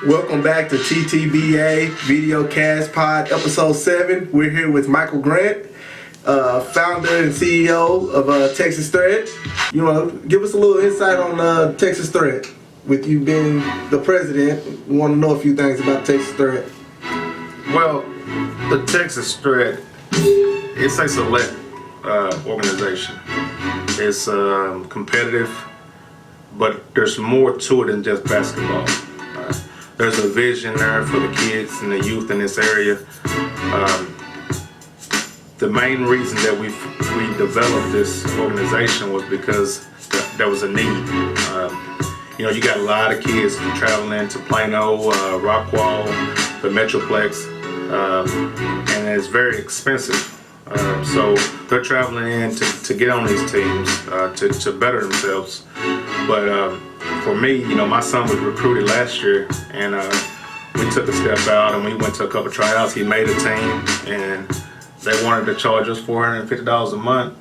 Welcome back to TTBA Video Cast Pod Episode 7. We're here with Michael Grant, founder and CEO of Texas Thread. You want to give us a little insight on Texas Thread? With you being the president, we want to know a few things about Texas Thread. Well, the Texas Thread, it's a select organization. It's competitive, but there's more to it than just basketball. There's a vision there for the kids and the youth in this area. The main reason that we developed this organization was because there was a need. You got a lot of kids traveling into Plano, Rockwall, the Metroplex, and it's very expensive. So they're traveling in to get on these teams to better themselves. But for me, my son was recruited last year, and we took a step out and we went to a couple tryouts. He made a team, and they wanted to charge us $450 a month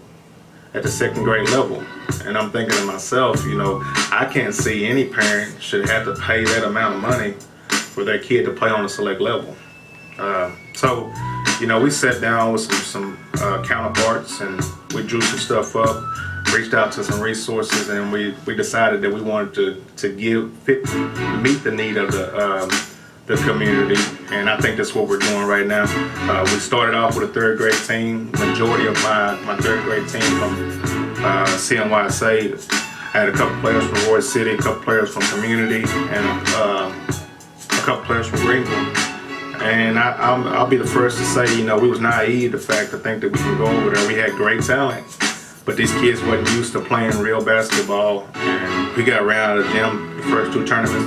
at the second grade level. And I'm thinking to myself, I can't see any parent should have to pay that amount of money for their kid to play on a select level. So we sat down with some counterparts, and we drew some stuff up, reached out to some resources, and we decided that we wanted to meet the need of the community, and I think that's what we're doing right now. We started off with a third grade team. Majority of my third grade team from CNYSA. I had a couple players from Roy City, a couple players from community, and a couple players from Greenville. And I'll be the first to say, we was naive to think that we can go over there. We had great talent, but these kids wasn't used to playing real basketball. And we got ran out of the gym the first two tournaments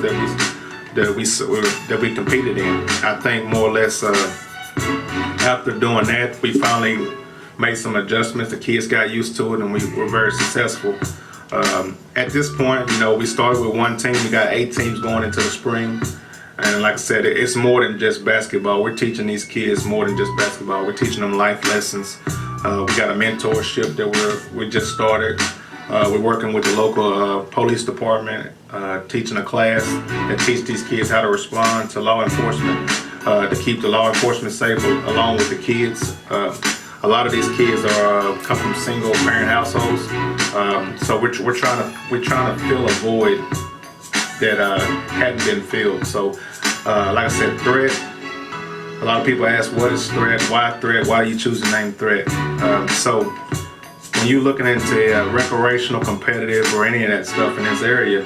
that we competed in. I think more or less after doing that, we finally made some adjustments. The kids got used to it, and we were very successful. At this point, we started with one team. We got 8 teams going into the spring. And like I said, it's more than just basketball. We're teaching these kids more than just basketball. We're teaching them life lessons. We got a mentorship that we just started. We're working with the local police department, teaching a class that teach these kids how to respond to law enforcement, to keep the law enforcement safe along with the kids. A lot of these kids come from single parent households, so we're trying to fill a void that hadn't been filled. So like I said, Thread, a lot of people ask, what is Thread? Why Thread? Why do you choose the name Thread? So when you're looking into recreational, competitive, or any of that stuff in this area,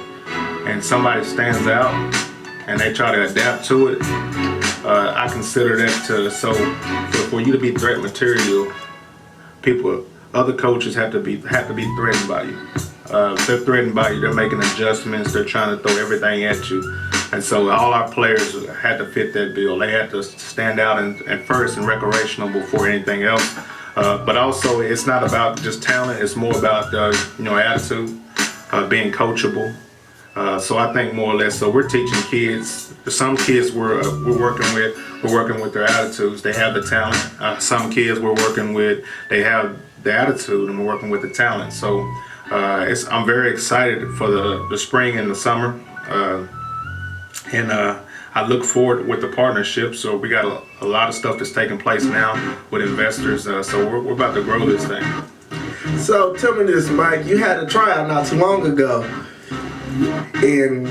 and somebody stands out and they try to adapt to it, I consider that for you to be threat material, other coaches have to be threatened by you. If they're threatened by you, they're making adjustments, they're trying to throw everything at you. And so all our players had to fit that bill. They had to stand out and first and recreational before anything else. But also, it's not about just talent, it's more about attitude, being coachable. So I think more or less, so we're teaching kids. Some kids we're working with their attitudes. They have the talent. Some kids we're working with, they have the attitude, and we're working with the talent. So I'm very excited for the spring and the summer, and I look forward with the partnership. So we got a lot of stuff that's taking place now with investors. So we're about to grow this thing. So tell me this, Mike. You had a tryout not too long ago, and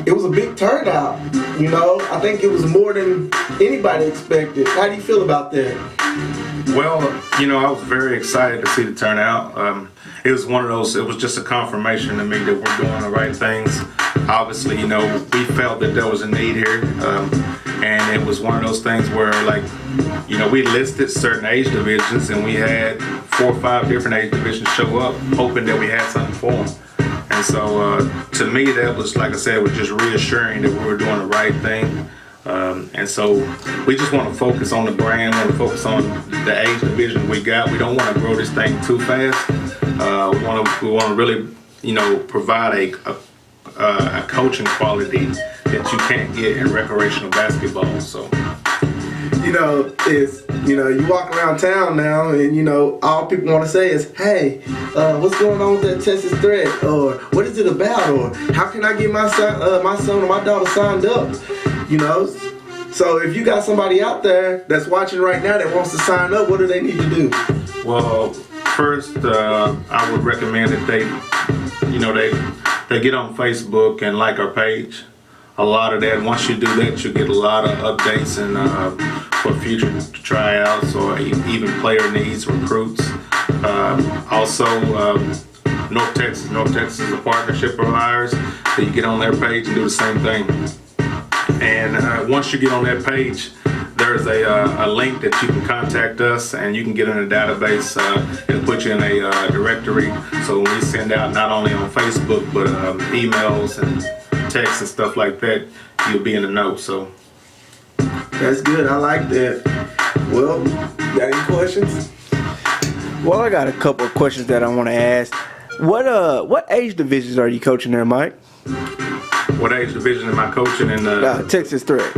it was a big turnout. I think it was more than anybody expected. How do you feel about that? Well, I was very excited to see the turnout. It was one of those, it was just a confirmation to me that we're doing the right things. Obviously, we felt that there was a need here. And it was one of those things where, we listed certain age divisions, and we had 4 or 5 different age divisions show up, hoping that we had something for them. And so, to me, that was, like I said, was just reassuring that we were doing the right thing. And so we just want to focus on the brand, want to focus on the age division we got. We don't want to grow this thing too fast. We want to really, provide a coaching quality that you can't get in recreational basketball. So, you walk around town now, and all people want to say is, "Hey, what's going on with that Texas Thread?" Or "What is it about?" Or "How can I get my son or my daughter signed up?" You know, so if you got somebody out there that's watching right now that wants to sign up, what do they need to do? Well, first, I would recommend that they get on Facebook and like our page. A lot of that, once you do that, you get a lot of updates and for future tryouts or even player needs, recruits. Also, North Texas is a partnership of ours, so you get on their page and do the same thing. And once you get on that page, there's a link that you can contact us and you can get in a database. It'll put you in a directory. So when we send out not only on Facebook, but emails and texts and stuff like that, you'll be in the know. So that's good. I like that. Well, you got any questions? Well, I got a couple of questions that I want to ask. What age divisions are you coaching there, Mike? What age division am I coaching in Texas Threat?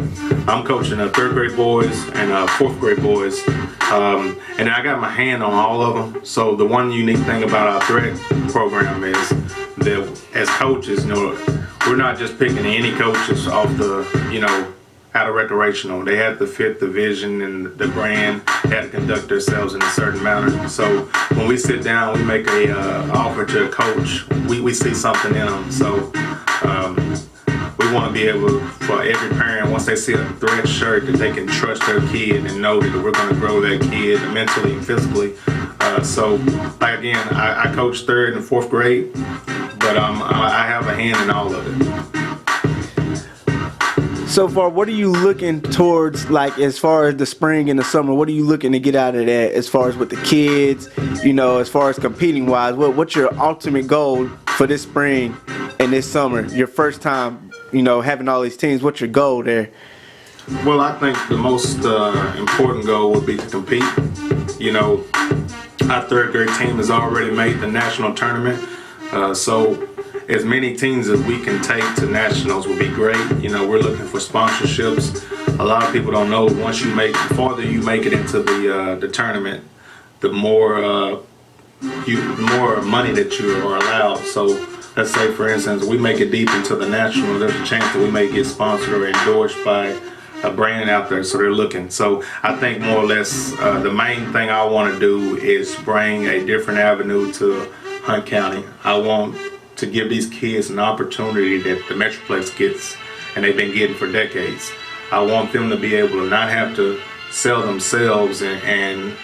I'm coaching 3rd grade boys and 4th grade boys. And I got my hand on all of them. So the one unique thing about our threat program is that as coaches, we're not just picking any coaches off the, out of recreational. They have to fit the vision and the brand. They have to conduct themselves in a certain manner. So when we sit down, we make a offer to a coach. We see something in them. So we want to be able, for every parent, once they see a threat shirt, that they can trust their kid and know that we're going to grow that kid mentally and physically. So, like again, I coach 3rd and 4th grade, but I have a hand in all of it. So far, what are you looking towards, like, as far as the spring and the summer? What are you looking to get out of that as far as with the kids, as far as competing wise? What's your ultimate goal for this spring and this summer? Your first time, having all these teams, what's your goal there? Well, I think the most important goal would be to compete. Our 3rd grade team has already made the national tournament, so as many teams as we can take to nationals would be great. We're looking for sponsorships. A lot of people don't know, the farther you make it into the tournament, the more money that you are allowed. So let's say, for instance, we make it deep into the national, there's a chance that we may get sponsored or endorsed by a brand out there, so they're looking. So I think more or less the main thing I want to do is bring a different avenue to Hunt County. I want to give these kids an opportunity that the Metroplex gets and they've been getting for decades. I want them to be able to not have to sell themselves and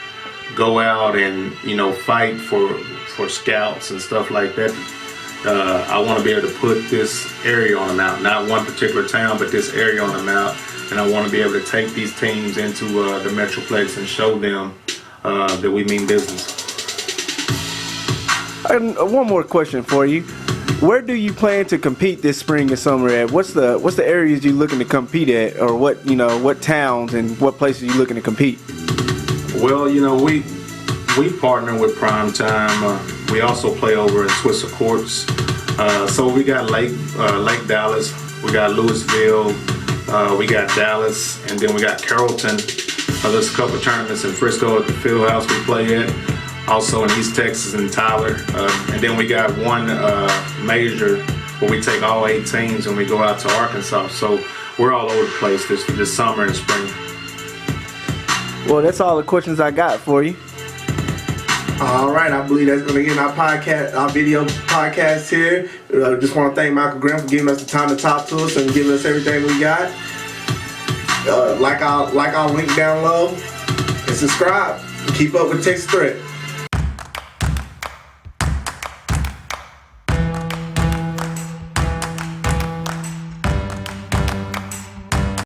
go out and fight for scouts and stuff like that. I want to be able to put this area on the map, not one particular town, but this area on the map. And I want to be able to take these teams into the Metroplex and show them that we mean business. And one more question for you. Where do you plan to compete this spring and summer at? What's the areas you're looking to compete at, or what towns and what places you looking to compete? Well, we partner with Prime Time. We also play over in Swisher Courts. So we got Lake Dallas, we got Louisville, we got Dallas, and then we got Carrollton. There's a couple of tournaments in Frisco at the field house we play at. Also in East Texas and Tyler. And then we got one major where we take all 8 teams and we go out to Arkansas. So we're all over the place this summer and spring. Well, that's all the questions I got for you. All right, I believe that's going to end our video podcast here. Just want to thank Michael Graham for giving us the time to talk to us and giving us everything we got. Like our link down below and subscribe. Keep up with Texas Threat.